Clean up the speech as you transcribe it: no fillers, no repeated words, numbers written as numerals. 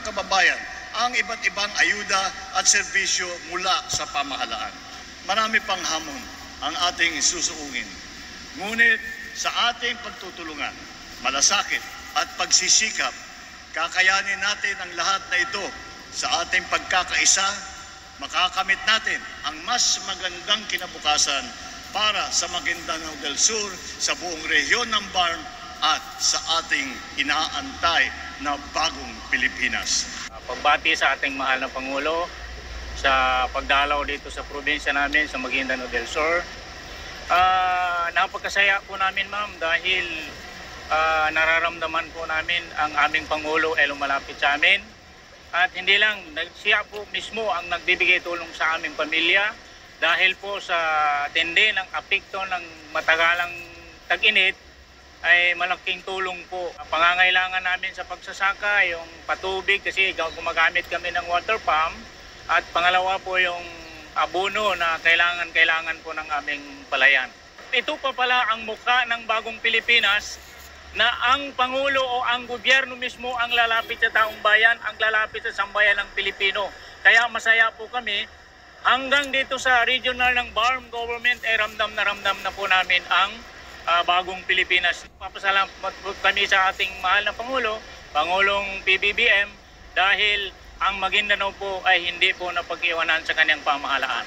kababayan ang iba't ibang ayuda at serbisyo mula sa pamahalaan. Marami pang hamon ang ating susuungin. Ngunit sa ating pagtutulungan, malasakit at pagsisikap, kakayanin natin ang lahat na ito. Sa ating pagkakaisa, makakamit natin ang mas magandang kinabukasan para sa Maguindanao del Sur, sa buong rehiyon ng BARM at sa ating inaantay na bagong Pilipinas. Pagbati sa ating mahal na Pangulo sa pagdalaw dito sa probinsya namin sa Maguindanao del Sur. Napagkasaya po namin, ma'am, dahil nararamdaman po namin ang aming Pangulo ay lumalapit sa amin. At hindi lang, siya po mismo ang nagbibigay tulong sa aming pamilya dahil po sa tindi ng apekto ng matagalang tag-init ay malaking tulong po. Pangangailangan namin sa pagsasaka, yung patubig kasi gumagamit kami ng water pump, at pangalawa po yung abono na kailangan po ng aming palayan. Ito pa pala ang mukha ng bagong Pilipinas, na ang Pangulo o ang gobyerno mismo ang lalapit sa taong bayan, ang lalapit sa sambayan ng Pilipino. Kaya masaya po kami. Hanggang dito sa regional ng BARM government ay ramdam na po namin ang bagong Pilipinas. Papasalamat po kami sa ating mahal na Pangulo, Pangulong PBBM, dahil ang Maguindanao po ay hindi po napag-iwanan sa kanyang pamahalaan.